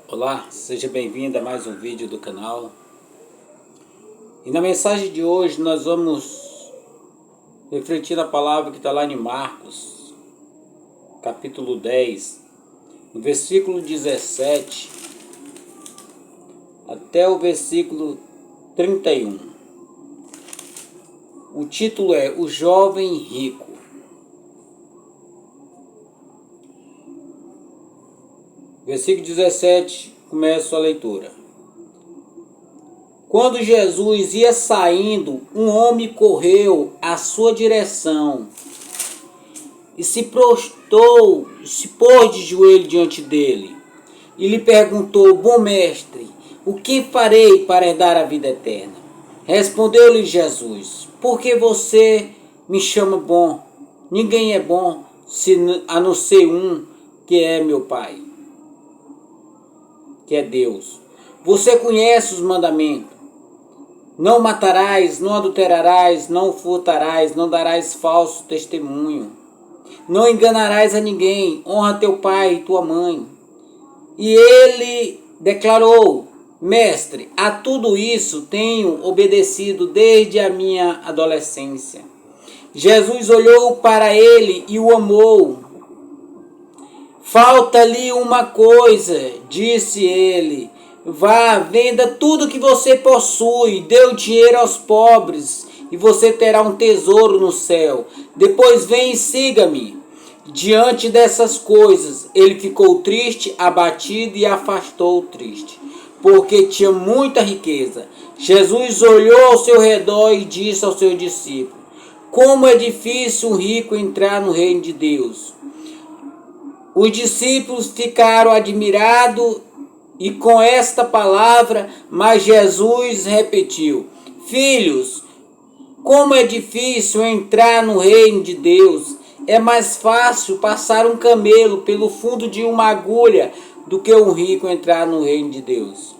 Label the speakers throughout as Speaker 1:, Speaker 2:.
Speaker 1: Olá, seja bem-vindo a mais um vídeo do canal. E na mensagem de hoje nós vamos refletir na palavra que está lá em Marcos, capítulo 10, no versículo 17 até o versículo 31. O título é O Jovem Rico. Versículo 17, começa a leitura. Quando Jesus ia saindo, um homem correu à sua direção e se prostrou, se pôs de joelho diante dele e lhe perguntou: Bom mestre, o que farei para herdar a vida eterna? Respondeu-lhe Jesus: Por que você me chama bom? Ninguém é bom a não ser um, que é meu Pai, que é Deus. Você conhece os mandamentos: não matarás, não adulterarás, não furtarás, não darás falso testemunho, não enganarás a ninguém, honra teu pai e tua mãe. E ele declarou: Mestre, a tudo isso tenho obedecido desde a minha adolescência. Jesus olhou para ele e o amou. Falta-lhe uma coisa, disse ele. Vá, venda tudo que você possui, dê o dinheiro aos pobres, e você terá um tesouro no céu. Depois vem e siga-me. Diante dessas coisas, ele ficou triste, abatido e afastou triste, porque tinha muita riqueza. Jesus olhou ao seu redor e disse ao seu discípulo: Como é difícil um rico entrar no reino de Deus. Os discípulos ficaram admirados e com esta palavra, mas Jesus repetiu: Filhos, como é difícil entrar no reino de Deus. É mais fácil passar um camelo pelo fundo de uma agulha do que um rico entrar no reino de Deus.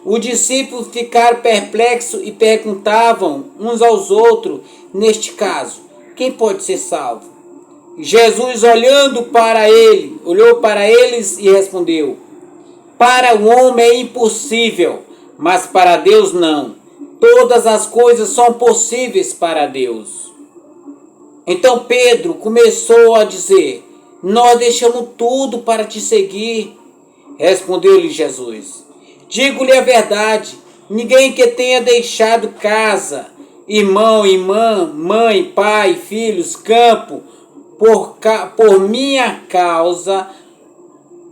Speaker 1: Os discípulos ficaram perplexos e perguntavam uns aos outros: Neste caso, quem pode ser salvo? Jesus, olhou para eles e respondeu: Para o homem é impossível, mas para Deus não. Todas as coisas são possíveis para Deus. Então Pedro começou a dizer: Nós deixamos tudo para te seguir. Respondeu-lhe Jesus: Digo-lhe a verdade, ninguém que tenha deixado casa, irmão, irmã, mãe, pai, filhos, campo, por minha causa,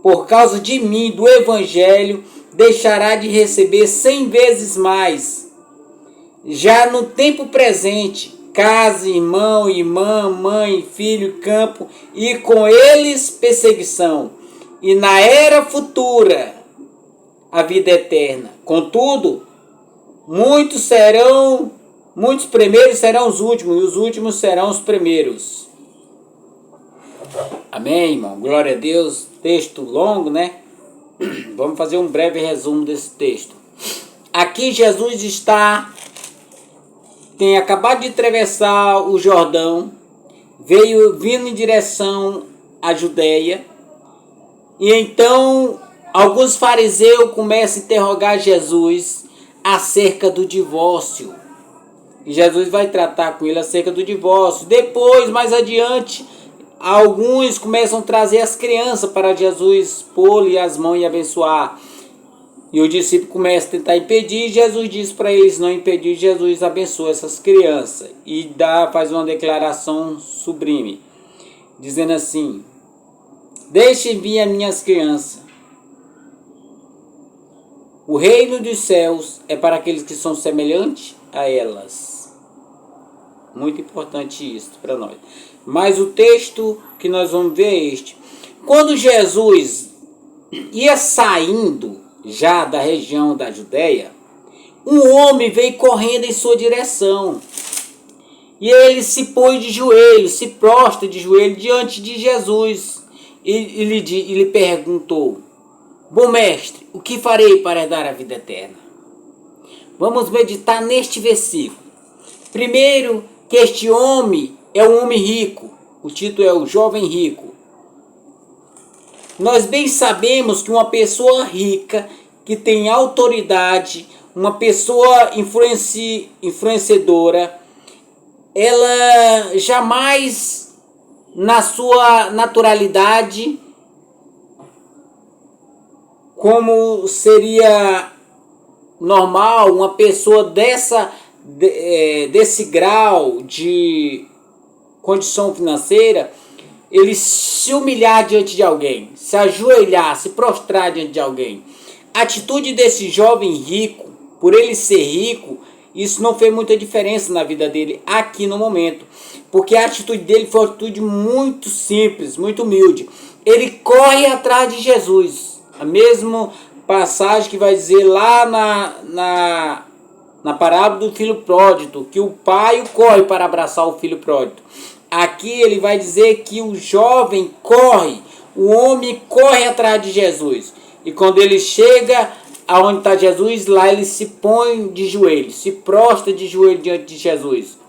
Speaker 1: por causa de mim, do Evangelho, deixará de receber 100 vezes mais. Já no tempo presente, casa, irmão, irmã, mãe, filho, campo, e com eles perseguição. E na era futura, a vida eterna. Contudo, muitos primeiros serão os últimos, e os últimos serão os primeiros. Amém, irmão? Glória a Deus. Texto longo, né? Vamos fazer um breve resumo desse texto. Aqui Jesus tem acabado de atravessar o Jordão, vindo em direção à Judeia, e então alguns fariseus começam a interrogar Jesus acerca do divórcio. E Jesus vai tratar com ele acerca do divórcio. Depois, mais adiante, alguns começam a trazer as crianças para Jesus pôr-lhe as mãos e abençoar. E o discípulo começa a tentar impedir. Jesus diz para eles não impedir. Jesus abençoa essas crianças e faz uma declaração sublime, dizendo assim: Deixem vir as minhas crianças. O reino dos céus é para aqueles que são semelhantes a elas. Muito importante isso para nós. Mas o texto que nós vamos ver é este. Quando Jesus ia saindo já da região da Judeia, um homem veio correndo em sua direção. E ele se pôs de joelho, se prostra de joelho diante de Jesus. E lhe perguntou: Bom mestre, o que farei para herdar a vida eterna? Vamos meditar neste versículo. Primeiro, que este homem é um homem rico. O título é O Jovem Rico. Nós bem sabemos que uma pessoa rica, que tem autoridade, uma pessoa influenciadora, ela jamais, na sua naturalidade, como seria normal, uma pessoa desse grau de condição financeira, ele se humilhar diante de alguém, se ajoelhar, se prostrar diante de alguém. A atitude desse jovem rico, por ele ser rico, isso não fez muita diferença na vida dele aqui no momento, porque a atitude dele foi uma atitude muito simples, muito humilde. Ele corre atrás de Jesus. A mesma passagem que vai dizer lá na parábola do filho pródigo, que o pai corre para abraçar o filho pródigo. Aqui ele vai dizer que o jovem corre, o homem corre atrás de Jesus. E quando ele chega aonde está Jesus, lá ele se põe de joelhos, se prostra de joelho diante de Jesus.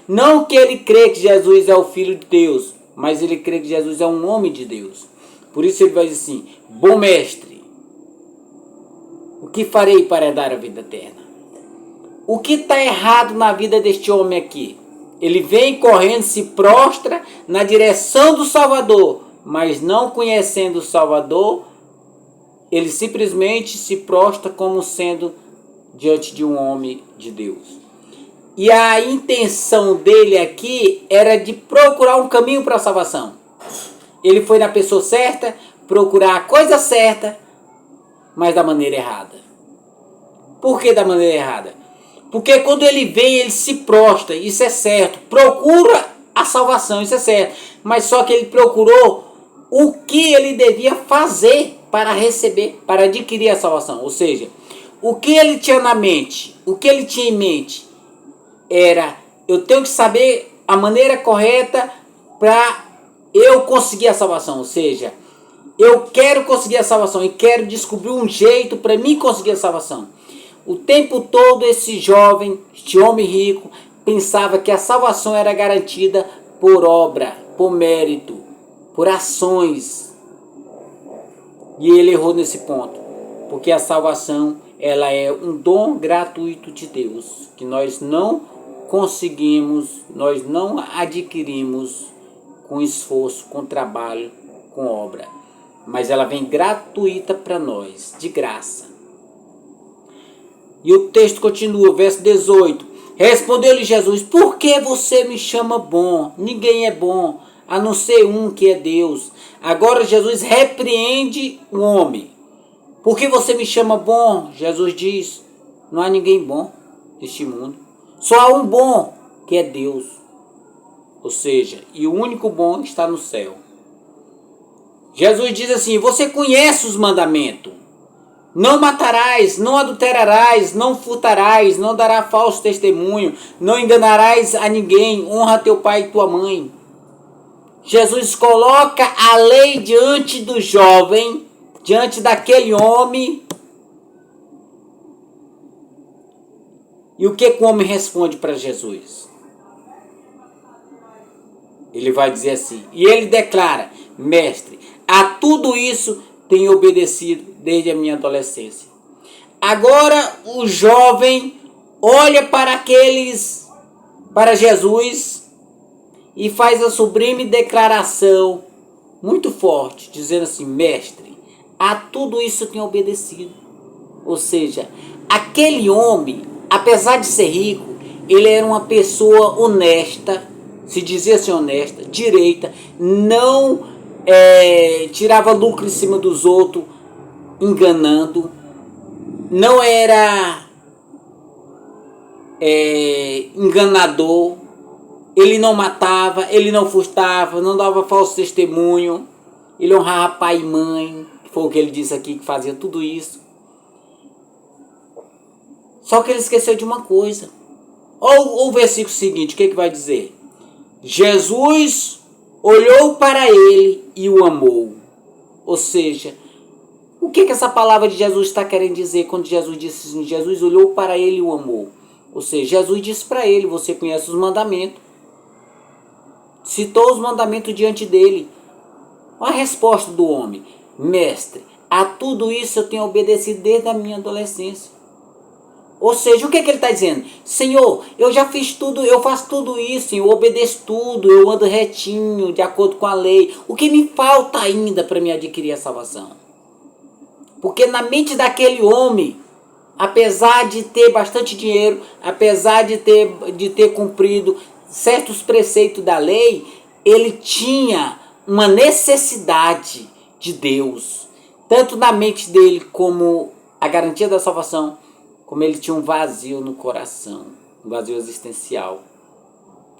Speaker 1: Não que ele crê que Jesus é o Filho de Deus, mas ele crê que Jesus é um homem de Deus. Por isso ele vai dizer assim: bom mestre, o que farei para herdar a vida eterna? O que está errado na vida deste homem aqui? Ele vem correndo, se prostra na direção do Salvador, mas não conhecendo o Salvador, ele simplesmente se prostra como sendo diante de um homem de Deus. E a intenção dele aqui era de procurar um caminho para a salvação. Ele foi na pessoa certa, procurar a coisa certa, mas da maneira errada. Por que da maneira errada? Porque quando ele vem, ele se prostra, isso é certo. Procura a salvação, isso é certo. Mas só que ele procurou o que ele devia fazer para receber, para adquirir a salvação. Ou seja, o que ele tinha na mente, o que ele tinha em mente era: eu tenho que saber a maneira correta para eu conseguir a salvação. Ou seja, eu quero conseguir a salvação e quero descobrir um jeito para mim conseguir a salvação. O tempo todo esse jovem, este homem rico, pensava que a salvação era garantida por obra, por mérito, por ações. E ele errou nesse ponto, porque a salvação, ela é um dom gratuito de Deus, que nós não conseguimos, nós não adquirimos com esforço, com trabalho, com obra. Mas ela vem gratuita para nós, de graça. E o texto continua, verso 18. Respondeu-lhe Jesus: por que você me chama bom? Ninguém é bom, a não ser um, que é Deus. Agora Jesus repreende o homem. Por que você me chama bom? Jesus diz: não há ninguém bom neste mundo. Só há um bom, que é Deus. Ou seja, e o único bom está no céu. Jesus diz assim: você conhece os mandamentos. Não matarás, não adulterarás, não furtarás, não darás falso testemunho, não enganarás a ninguém, honra teu pai e tua mãe. Jesus coloca a lei diante do jovem, diante daquele homem. E o que o homem responde para Jesus? Ele vai dizer assim, e ele declara: mestre, a tudo isso tenho obedecido desde a minha adolescência. Agora o jovem olha para Jesus e faz a sublime declaração muito forte, dizendo assim: mestre, a tudo isso eu tenho obedecido. Ou seja, aquele homem, apesar de ser rico, ele era uma pessoa honesta, se dizia assim, honesta, direita, não tirava lucro em cima dos outros, enganando, não era enganador, ele não matava, ele não furtava, não dava falso testemunho, ele honrava pai e mãe, que foi o que ele disse aqui, que fazia tudo isso. Só que ele esqueceu de uma coisa. Olha o versículo seguinte, o que vai dizer? Jesus olhou para ele e o amou. Ou seja, o que essa palavra de Jesus está querendo dizer quando Jesus disse assim: Jesus olhou para ele e o amou? Ou seja, Jesus disse para ele: você conhece os mandamentos. Citou os mandamentos diante dele. Olha a resposta do homem: mestre, a tudo isso eu tenho obedecido desde a minha adolescência. Ou seja, o que ele está dizendo? Senhor, eu já fiz tudo, eu faço tudo isso, eu obedeço tudo, eu ando retinho, de acordo com a lei. O que me falta ainda para me adquirir a salvação? Porque na mente daquele homem, apesar de ter bastante dinheiro, apesar de ter cumprido certos preceitos da lei, ele tinha uma necessidade de Deus. Tanto na mente dele como a garantia da salvação, como ele tinha um vazio no coração, um vazio existencial,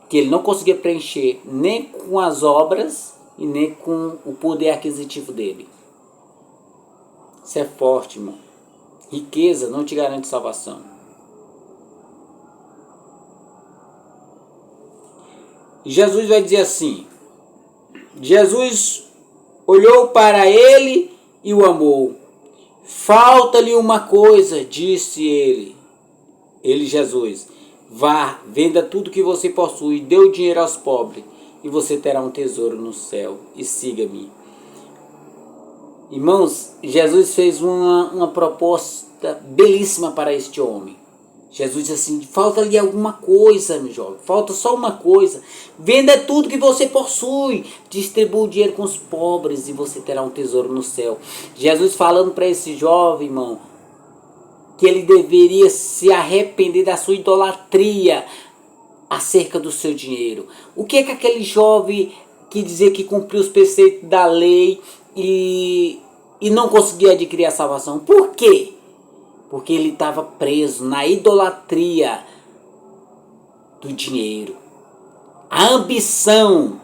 Speaker 1: que ele não conseguia preencher nem com as obras e nem com o poder aquisitivo dele. Isso é forte, irmão. Riqueza não te garante salvação. E Jesus vai dizer assim, Jesus olhou para ele e o amou. Falta-lhe uma coisa, disse ele, Jesus, vá, venda tudo que você possui, dê o dinheiro aos pobres, e você terá um tesouro no céu, e siga-me. Irmãos, Jesus fez uma proposta belíssima para este homem. Jesus disse assim, falta-lhe alguma coisa, meu jovem, falta só uma coisa. Venda tudo que você possui, distribua o dinheiro com os pobres e você terá um tesouro no céu. Jesus falando para esse jovem, irmão, que ele deveria se arrepender da sua idolatria acerca do seu dinheiro. O que é que aquele jovem que dizia que cumpriu os preceitos da lei e não conseguia adquirir a salvação? Por quê? Porque ele estava preso na idolatria do dinheiro. A ambição.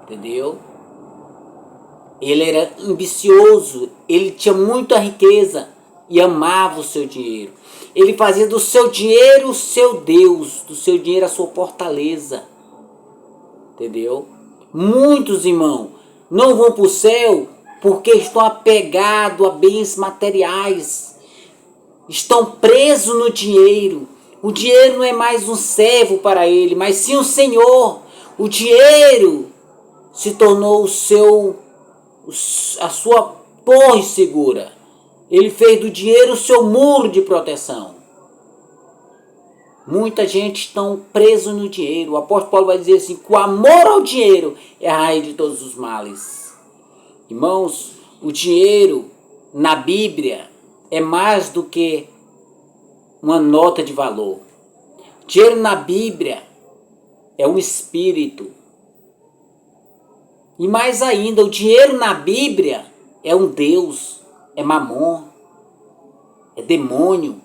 Speaker 1: Entendeu? Ele era ambicioso. Ele tinha muita riqueza e amava o seu dinheiro. Ele fazia do seu dinheiro o seu Deus. Do seu dinheiro a sua fortaleza. Entendeu? Muitos, irmãos, não vão para o céu porque estão apegados a bens materiais. Estão presos no dinheiro. O dinheiro não é mais um servo para ele, mas sim um senhor. O dinheiro se tornou a sua torre segura. Ele fez do dinheiro o seu muro de proteção. Muita gente está presa no dinheiro. O apóstolo Paulo vai dizer assim, que o amor ao dinheiro é a raiz de todos os males. Irmãos, o dinheiro na Bíblia é mais do que uma nota de valor. Dinheiro na Bíblia é um espírito. E mais ainda, o dinheiro na Bíblia é um Deus, é mamon, é demônio.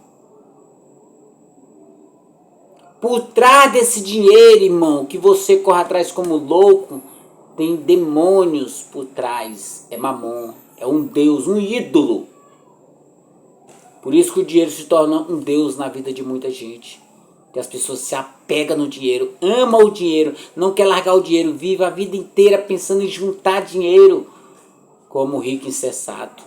Speaker 1: Por trás desse dinheiro, irmão, que você corre atrás como louco, tem demônios por trás, é mamon, é um Deus, um ídolo. Por isso que o dinheiro se torna um Deus na vida de muita gente. Que as pessoas se apegam no dinheiro, amam o dinheiro, não quer largar o dinheiro, vive a vida inteira pensando em juntar dinheiro, como o rico insensato.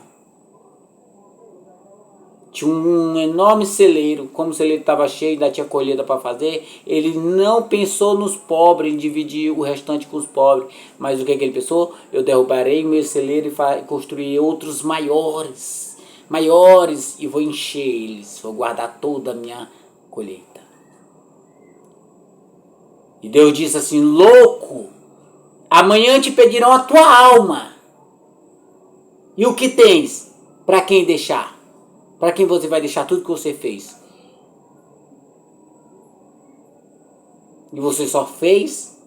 Speaker 1: Tinha um enorme celeiro, como o celeiro estava cheio e ainda tinha colheita para fazer, ele não pensou nos pobres, em dividir o restante com os pobres. Mas o que ele pensou? Eu derrubarei o meu celeiro e construirei outros maiores e vou encher eles, vou guardar toda a minha colheita. E Deus disse assim, louco, amanhã te pedirão a tua alma. E o que tens? Para quem deixar? Para quem você vai deixar tudo que você fez? E você só fez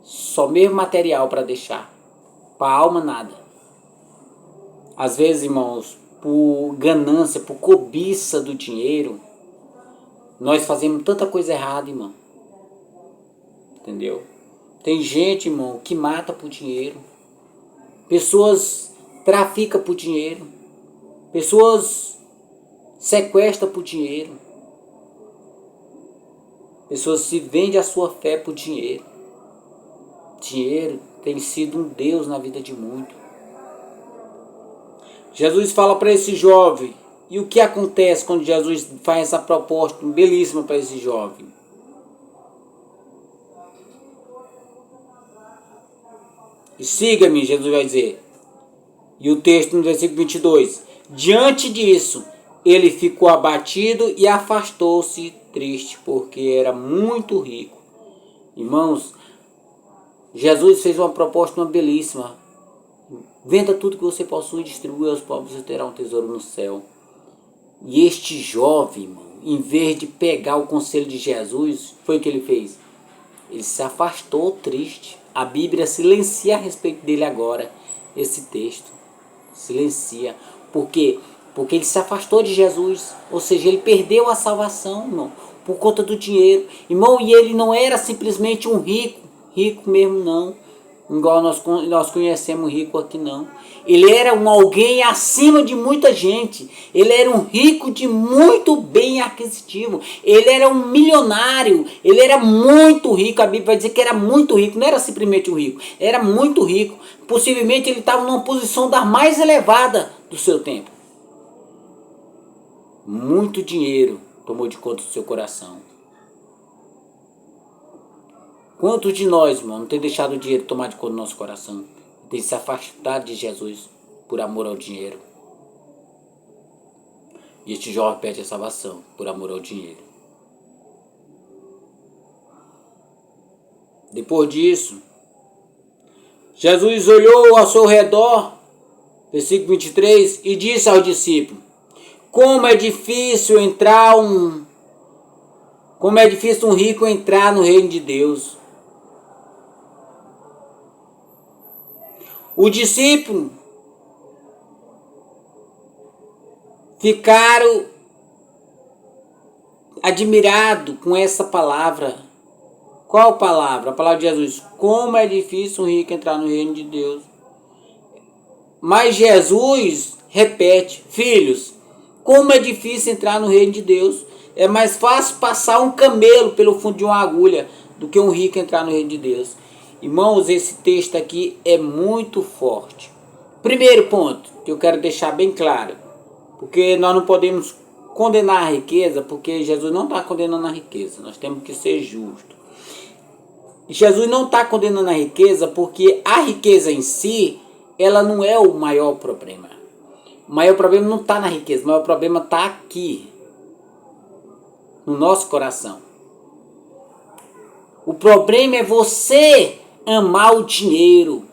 Speaker 1: só mesmo material para deixar. Para a alma nada. Às vezes, irmãos, por ganância, por cobiça do dinheiro, nós fazemos tanta coisa errada, irmão. Entendeu? Tem gente, irmão, que mata por dinheiro. Pessoas traficam por dinheiro. Pessoas sequestram por dinheiro. Pessoas se vendem a sua fé por dinheiro. Dinheiro tem sido um Deus na vida de muitos. Jesus fala para esse jovem. E o que acontece quando Jesus faz essa proposta belíssima para esse jovem? E siga-me, Jesus vai dizer. E o texto no versículo 22. Diante disso, ele ficou abatido e afastou-se triste, porque era muito rico. Irmãos, Jesus fez uma proposta uma belíssima. Venda tudo que você possui e distribua aos pobres e terá um tesouro no céu. E este jovem, irmão, em vez de pegar o conselho de Jesus, foi o que ele fez? Ele se afastou triste. A Bíblia silencia a respeito dele agora, esse texto. Silencia. Por quê? Porque ele se afastou de Jesus. Ou seja, ele perdeu a salvação, irmão, por conta do dinheiro. Irmão, e ele não era simplesmente um rico, rico mesmo não. Igual nós conhecemos rico aqui não. Ele era um alguém acima de muita gente. Ele era um rico de muito bem aquisitivo. Ele era um milionário. Ele era muito rico. A Bíblia vai dizer que era muito rico. Não era simplesmente um rico. Era muito rico. Possivelmente ele estava numa posição da mais elevada do seu tempo. Muito dinheiro tomou de conta do seu coração. Quantos de nós, irmão, não tem deixado o dinheiro tomar de conta do nosso coração? Tem se afastado de Jesus por amor ao dinheiro. E este jovem perde a salvação por amor ao dinheiro. Depois disso, Jesus olhou ao seu redor, versículo 23, e disse aos discípulos: Como é difícil um rico entrar no reino de Deus. Os discípulos ficaram admirados com essa palavra. Qual palavra? A palavra de Jesus. Como é difícil um rico entrar no reino de Deus. Mas Jesus repete: Filhos, como é difícil entrar no reino de Deus. É mais fácil passar um camelo pelo fundo de uma agulha do que um rico entrar no reino de Deus. Irmãos, esse texto aqui é muito forte. Primeiro ponto que eu quero deixar bem claro, porque nós não podemos condenar a riqueza, porque Jesus não está condenando a riqueza. Nós temos que ser justos. Jesus não está condenando a riqueza porque a riqueza em si, ela não é o maior problema. O maior problema não está na riqueza, o maior problema está aqui, no nosso coração. O problema é você amar o dinheiro.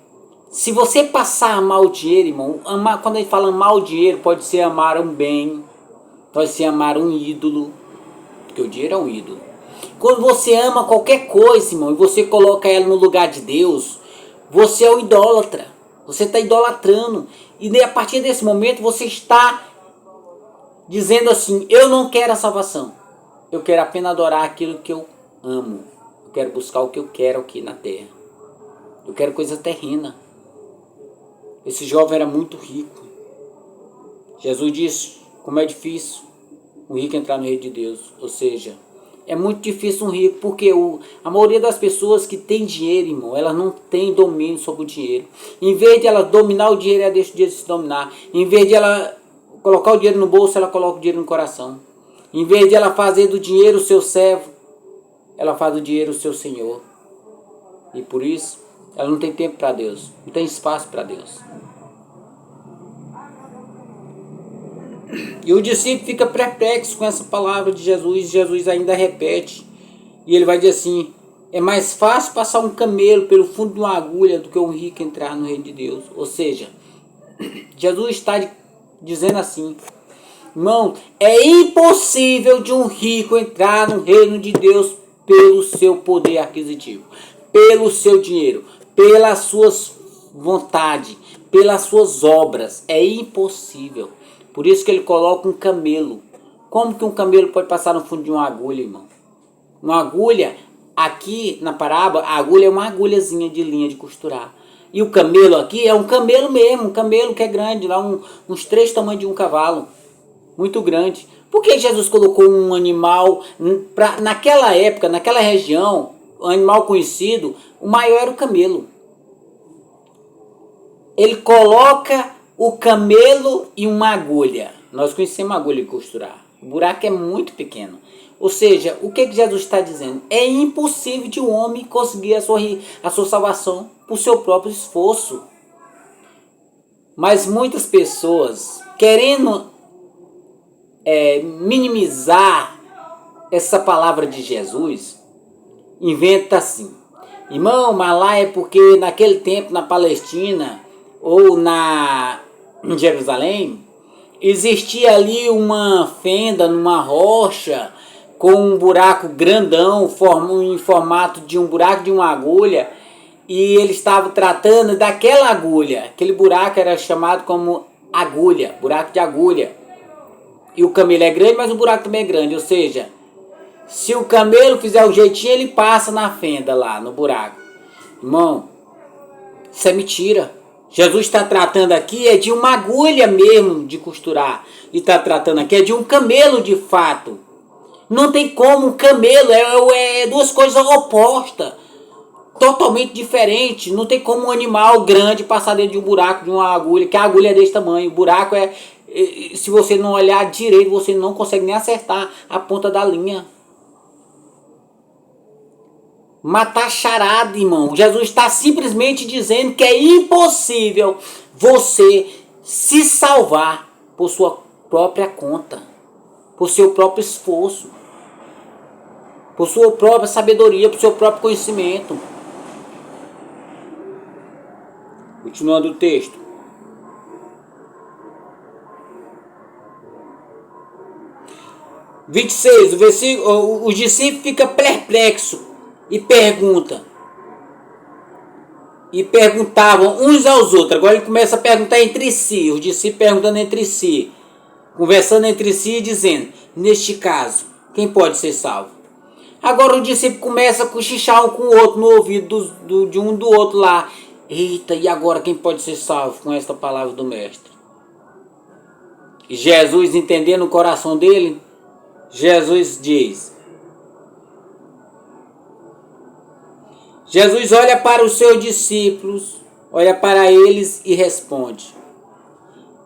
Speaker 1: Se você passar a amar o dinheiro, irmão, quando a gente fala amar o dinheiro, pode ser amar um bem, pode ser amar um ídolo, porque o dinheiro é um ídolo. Quando você ama qualquer coisa, irmão, e você coloca ela no lugar de Deus, você é o idólatra. Você está idolatrando. E a partir desse momento você está dizendo assim: eu não quero a salvação. Eu quero apenas adorar aquilo que eu amo. Eu quero buscar o que eu quero aqui na terra. Eu quero coisa terrena. Esse jovem era muito rico. Jesus disse: como é difícil um rico entrar no reino de Deus. Ou seja, é muito difícil um rico, porque a maioria das pessoas que tem dinheiro, irmão, elas não tem domínio sobre o dinheiro. Em vez de ela dominar o dinheiro, ela deixa o dinheiro se dominar. Em vez de ela colocar o dinheiro no bolso, ela coloca o dinheiro no coração. Em vez de ela fazer do dinheiro o seu servo, ela faz do dinheiro o seu senhor. E por isso, ela não tem tempo para Deus, não tem espaço para Deus. E o discípulo fica perplexo com essa palavra de Jesus. Jesus ainda repete. E ele vai dizer assim: é mais fácil passar um camelo pelo fundo de uma agulha do que um rico entrar no reino de Deus. Ou seja, Jesus está dizendo assim: irmão, é impossível de um rico entrar no reino de Deus pelo seu poder aquisitivo, pelo seu dinheiro, pelas suas vontades, pelas suas obras. É impossível. Por isso que ele coloca um camelo. Como que um camelo pode passar no fundo de uma agulha, irmão? Uma agulha, aqui na parábola, a agulha é uma agulhazinha de linha de costurar. E o camelo aqui é um camelo mesmo, um camelo que é grande, lá uns 3 tamanhos de um cavalo. Muito grande. Por que Jesus colocou um animal, naquela época, naquela região, um animal conhecido, o maior era o camelo. Ele coloca o camelo e uma agulha. Nós conhecemos a agulha de costurar. O buraco é muito pequeno. Ou seja, o que Jesus está dizendo? É impossível de um homem conseguir a sua salvação por seu próprio esforço. Mas muitas pessoas, querendo minimizar essa palavra de Jesus, inventa assim: irmão, mas lá é porque naquele tempo na Palestina ou em Jerusalém existia ali uma fenda numa rocha com um buraco grandão em formato de um buraco de uma agulha, e ele estava tratando daquela agulha. Aquele buraco era chamado como agulha, buraco de agulha. E o camelo é grande, mas o buraco também é grande, ou seja, se o camelo fizer o jeitinho, ele passa na fenda lá, no buraco. Irmão, isso é mentira. Jesus está tratando aqui é de uma agulha mesmo de costurar. E está tratando aqui é de um camelo de fato. Não tem como um camelo, é duas coisas opostas. Totalmente diferente. Não tem como um animal grande passar dentro de um buraco de uma agulha, que a agulha é desse tamanho. O buraco se você não olhar direito, você não consegue nem acertar a ponta da linha. Matar charada, irmão. Jesus está simplesmente dizendo que é impossível você se salvar por sua própria conta, por seu próprio esforço, por sua própria sabedoria, por seu próprio conhecimento. Continuando o texto. O discípulo fica perplexo e perguntavam uns aos outros. Agora ele começa a perguntar entre si, os discípulos perguntando entre si, conversando entre si e dizendo: neste caso, quem pode ser salvo? Agora o discípulo começa a cochichar um com o outro no ouvido de um do outro lá. Eita, e agora quem pode ser salvo com esta palavra do mestre? E Jesus, entendendo o coração dele, Jesus olha para os seus discípulos, olha para eles e responde: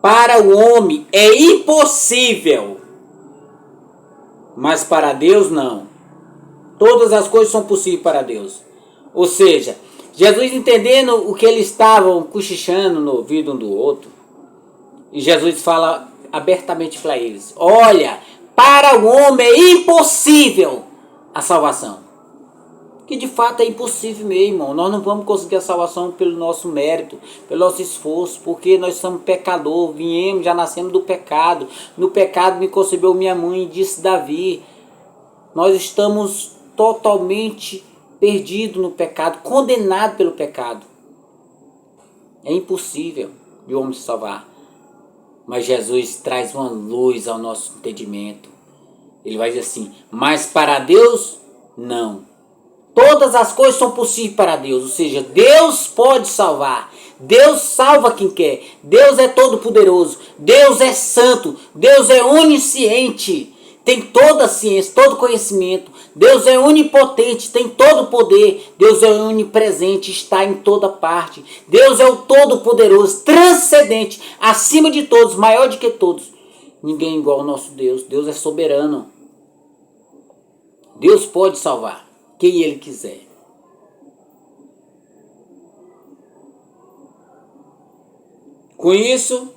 Speaker 1: para o homem é impossível, mas para Deus não. Todas as coisas são possíveis para Deus. Ou seja, Jesus entendendo o que eles estavam cochichando no ouvido um do outro, e Jesus fala abertamente para eles: olha, para o homem é impossível a salvação. Que de fato é impossível mesmo, irmão. Nós não vamos conseguir a salvação pelo nosso mérito, pelo nosso esforço, porque nós somos pecadores, já nascemos do pecado. No pecado me concebeu minha mãe, disse Davi. Nós estamos totalmente perdidos no pecado, condenados pelo pecado. É impossível de o homem se salvar. Mas Jesus traz uma luz ao nosso entendimento. Ele vai dizer assim: mas para Deus, não. Todas as coisas são possíveis para Deus, ou seja, Deus pode salvar. Deus salva quem quer. Deus é todo poderoso. Deus é santo. Deus é onisciente. Tem toda a ciência, todo conhecimento. Deus é onipotente, tem todo o poder. Deus é onipresente, está em toda parte. Deus é o todo-poderoso, transcendente, acima de todos, maior do que todos. Ninguém é igual ao nosso Deus. Deus é soberano. Deus pode salvar quem Ele quiser. Com isso,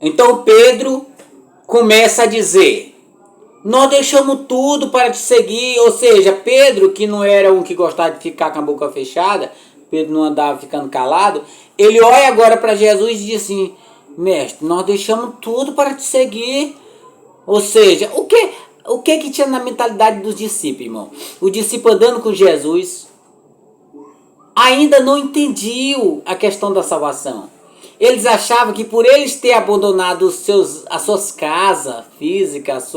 Speaker 1: então Pedro começa a dizer: nós deixamos tudo para te seguir. Ou seja, Pedro, que não era um que gostava de ficar com a boca fechada, Pedro não andava ficando calado, ele olha agora para Jesus e diz assim: mestre, nós deixamos tudo para te seguir. Ou seja, o que tinha na mentalidade dos discípulos, irmão? O discípulo andando com Jesus ainda não entendiam a questão da salvação. Eles achavam que por eles ter abandonado as suas casas físicas,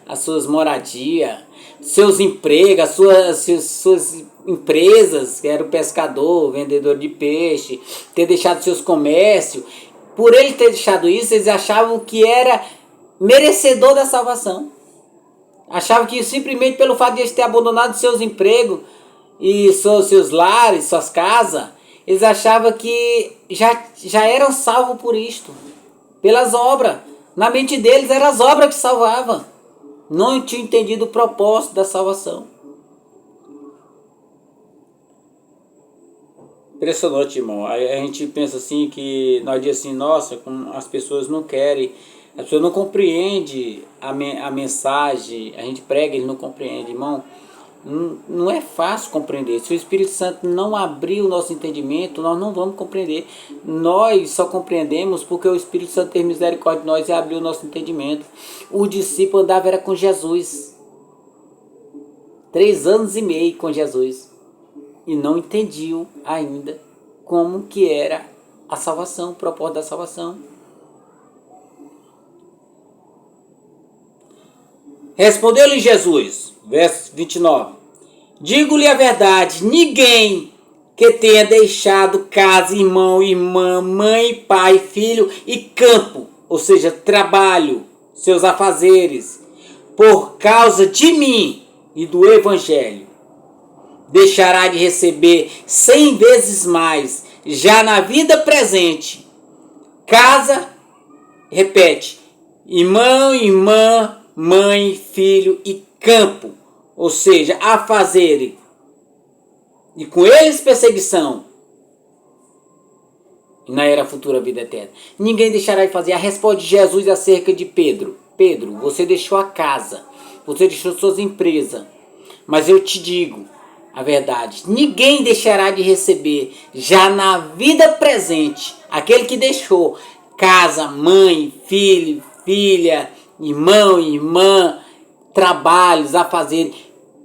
Speaker 1: as suas moradias, seus empregos, suas empresas, que era o pescador, vendedor de peixe, ter deixado seus comércios, por ele ter deixado isso, eles achavam que era merecedor da salvação. Achavam que simplesmente pelo fato de eles ter abandonado seus empregos e seus lares, suas casas, eles achavam que já eram salvos por isto, pelas obras. Na mente deles eram as obras que salvavam. Não tinham entendido o propósito da salvação. Impressionante, irmão. A gente pensa assim que nós dizemos assim, nossa, as pessoas não querem, as pessoas não compreendem a mensagem, a gente prega, eles não compreendem, irmão. Não é fácil compreender. Se o Espírito Santo não abrir o nosso entendimento, nós não vamos compreender. Nós só compreendemos porque o Espírito Santo tem misericórdia de nós e abriu o nosso entendimento. O discípulo andava era com Jesus. 3 anos e meio com Jesus. E não entendiam ainda como que era a salvação, o propósito da salvação. Respondeu-lhe Jesus, verso 29. Digo-lhe a verdade, ninguém que tenha deixado casa, irmão, irmã, mãe, pai, filho e campo, ou seja, trabalho, seus afazeres, por causa de mim e do Evangelho, deixará de receber 100 vezes mais, já na vida presente, casa, repete, irmão, irmã, mãe, filho e campo, ou seja, afazeres, e com eles perseguição, e na era futura vida eterna. Ninguém deixará de fazer. A resposta de Jesus acerca de Pedro. Pedro, você deixou a casa, você deixou suas empresas, mas eu te digo a verdade, ninguém deixará de receber, já na vida presente, aquele que deixou casa, mãe, filho, filha, irmão, irmã, trabalhos a fazer,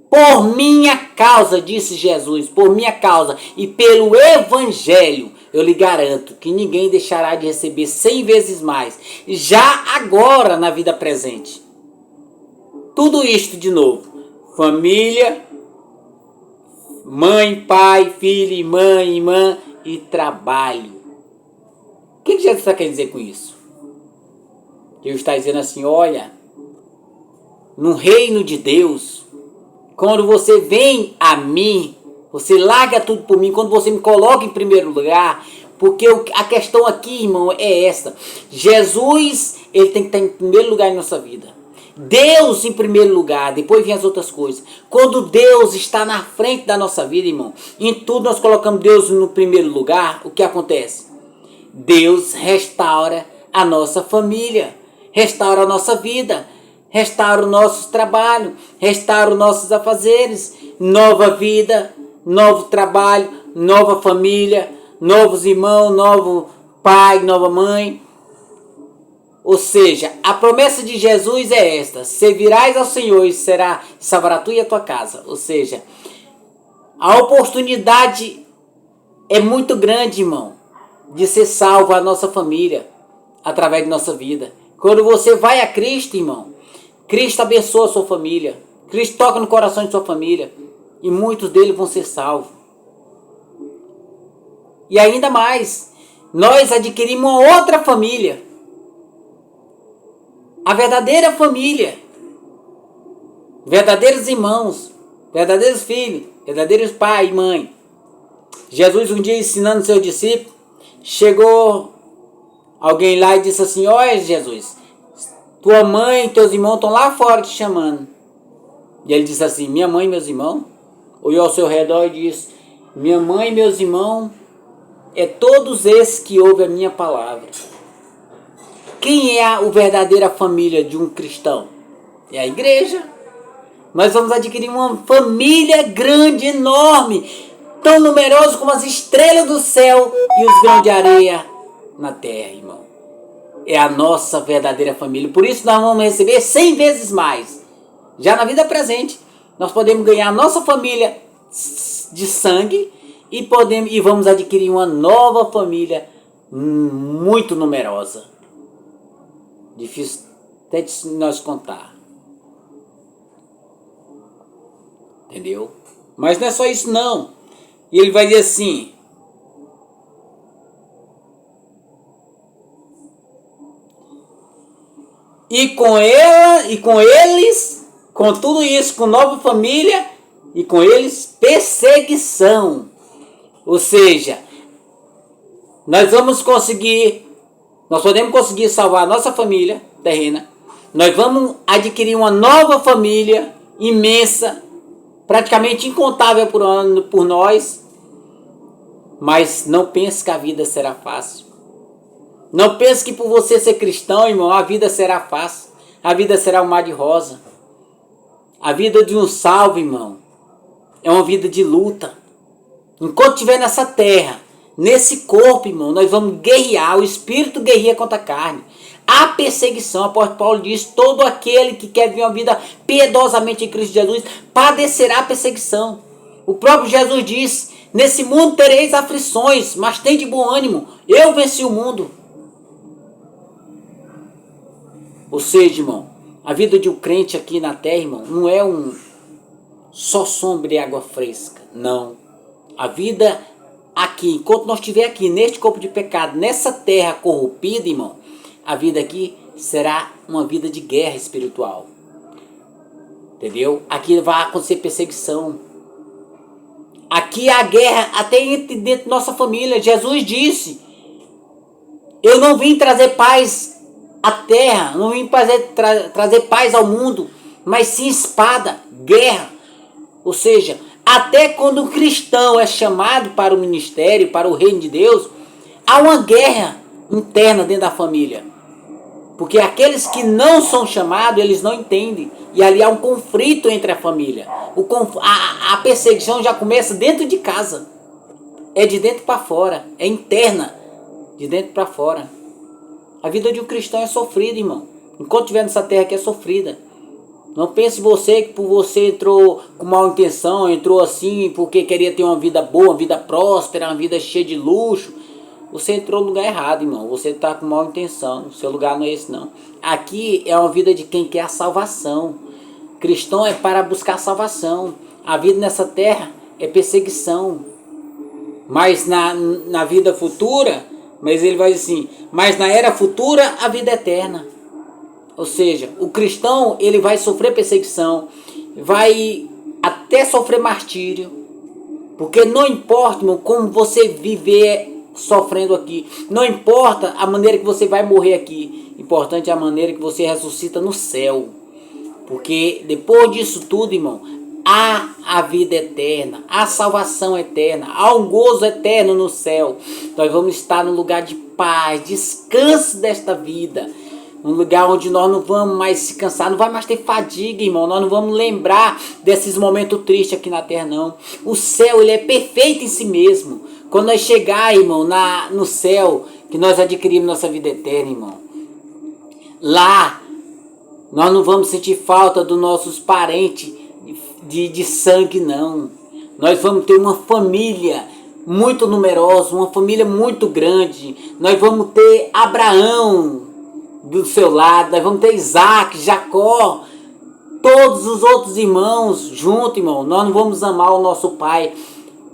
Speaker 1: por minha causa, disse Jesus, por minha causa e pelo Evangelho, eu lhe garanto que ninguém deixará de receber 100 vezes mais, já agora na vida presente. Tudo isto de novo, família, mãe, pai, filho, irmã e trabalho. O que Jesus está querendo dizer com isso? Deus está dizendo assim, olha, no reino de Deus, quando você vem a mim, você larga tudo por mim, quando você me coloca em primeiro lugar, porque a questão aqui, irmão, é essa. Jesus, ele tem que estar em primeiro lugar em nossa vida. Deus em primeiro lugar, depois vem as outras coisas. Quando Deus está na frente da nossa vida, irmão, em tudo nós colocamos Deus no primeiro lugar, o que acontece? Deus restaura a nossa família, restaura a nossa vida, restaura o nosso trabalho, restaura os nossos afazeres, nova vida, novo trabalho, nova família, novos irmãos, novo pai, nova mãe. Ou seja, a promessa de Jesus é esta: servirás ao Senhor e salvará tu e a tua casa. Ou seja, a oportunidade é muito grande, irmão, de ser salvo a nossa família, através de nossa vida. Quando você vai a Cristo, irmão, Cristo abençoa a sua família, Cristo toca no coração de sua família, e muitos deles vão ser salvos. E ainda mais, nós adquirimos uma outra família, a verdadeira família, verdadeiros irmãos, verdadeiros filhos, verdadeiros pai e mãe. Jesus um dia ensinando seus discípulos, chegou alguém lá e disse assim, olha Jesus, tua mãe e teus irmãos estão lá fora te chamando. E ele disse assim, minha mãe e meus irmãos? Olhou ao seu redor e disse, minha mãe e meus irmãos é todos esses que ouvem a minha palavra. Quem é a verdadeira família de um cristão? É a igreja. Nós vamos adquirir uma família grande, enorme, tão numerosa como as estrelas do céu e os grãos de areia na terra, irmão. É a nossa verdadeira família. Por isso nós vamos receber 100 vezes mais. Já na vida presente, nós podemos ganhar a nossa família de sangue e vamos adquirir uma nova família muito numerosa. Difícil até de nós contar. Entendeu? Mas não é só isso não. E ele vai dizer assim, e com eles, com tudo isso, com nova família, e com eles perseguição. Ou seja, nós podemos conseguir salvar a nossa família terrena, Nós vamos adquirir uma nova família imensa, praticamente incontável por ano por nós. Mas não pense que a vida será fácil. Não pense que por você ser cristão, irmão, a vida será fácil. A vida será um mar de rosa. A vida de um salvo, irmão, é uma vida de luta. Enquanto estiver nessa terra, nesse corpo, irmão, nós vamos guerrear. O Espírito guerreia contra a carne. Há perseguição. O apóstolo Paulo diz: todo aquele que quer viver uma vida piedosamente em Cristo Jesus padecerá perseguição. O próprio Jesus diz: nesse mundo tereis aflições, mas tem de bom ânimo. Eu venci o mundo. Ou seja, irmão, a vida de um crente aqui na terra, irmão, não é só sombra e água fresca. Não. A vida aqui, enquanto nós estivermos aqui, neste corpo de pecado, nessa terra corrompida, irmão, a vida aqui será uma vida de guerra espiritual. Entendeu? Aqui vai acontecer perseguição. Aqui há guerra até dentro da nossa família. Jesus disse: eu não vim trazer paz à terra, não vim trazer paz ao mundo, mas sim espada, guerra. Ou seja, até quando um cristão é chamado para o ministério, para o reino de Deus, há uma guerra interna dentro da família. Porque aqueles que não são chamados, eles não entendem. E ali há um conflito entre a família. A perseguição já começa dentro de casa. É de dentro para fora. É interna. De dentro para fora. A vida de um cristão é sofrida, irmão. Enquanto estiver nessa terra aqui é sofrida. Não pense você que por você entrou com má intenção, entrou assim porque queria ter uma vida boa, uma vida próspera, uma vida cheia de luxo. Você entrou no lugar errado, irmão. Você está com má intenção. O seu lugar não é esse, não. Aqui é uma vida de quem quer a salvação. Cristão é para buscar salvação. A vida nessa terra é perseguição. Mas na vida futura, mas ele vai dizer assim, mas na era futura a vida é eterna. Ou seja, o cristão ele vai sofrer perseguição, vai até sofrer martírio. Porque não importa, irmão, como você viver sofrendo aqui. Não importa a maneira que você vai morrer aqui. Importante é a maneira que você ressuscita no céu. Porque depois disso tudo, irmão, há a vida eterna, há salvação eterna, há um gozo eterno no céu. Nós vamos estar num lugar de paz, descanso desta vida. Um lugar onde nós não vamos mais se cansar, não vai mais ter fadiga, irmão. Nós não vamos lembrar desses momentos tristes aqui na terra, não. O céu, ele é perfeito em si mesmo. Quando nós chegar, irmão, no céu, que nós adquirimos nossa vida eterna, irmão. Lá, nós não vamos sentir falta dos nossos parentes de sangue, não. Nós vamos ter uma família muito numerosa, uma família muito grande. Nós vamos ter Abraão do seu lado, nós vamos ter Isaac, Jacó, todos os outros irmãos juntos, irmão. Nós não vamos amar o nosso pai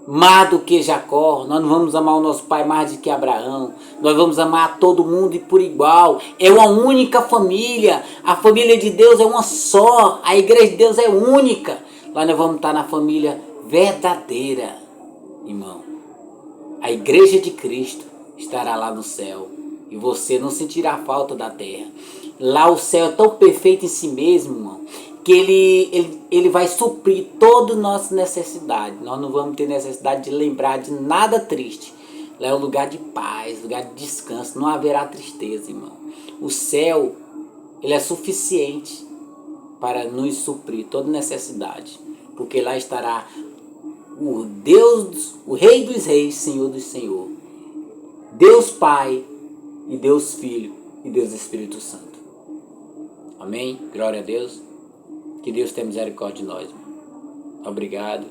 Speaker 1: mais do que Jacó, nós não vamos amar o nosso pai mais do que Abraão, nós vamos amar todo mundo por igual. É uma única família, a família de Deus é uma só, a igreja de Deus é única. Lá nós vamos estar na família verdadeira, irmão. A igreja de Cristo estará lá no céu. E você não sentirá falta da terra. Lá o céu é tão perfeito em si mesmo, irmão, que ele vai suprir toda a nossa necessidade. Nós não vamos ter necessidade de lembrar de nada triste. Lá é um lugar de paz, lugar de descanso. Não haverá tristeza, irmão. O céu, ele é suficiente para nos suprir toda necessidade. Porque lá estará o Deus, o Rei dos Reis, Senhor dos Senhores. Deus Pai, e Deus Filho e Deus Espírito Santo. Amém? Glória a Deus. Que Deus tenha misericórdia de nós. Obrigado.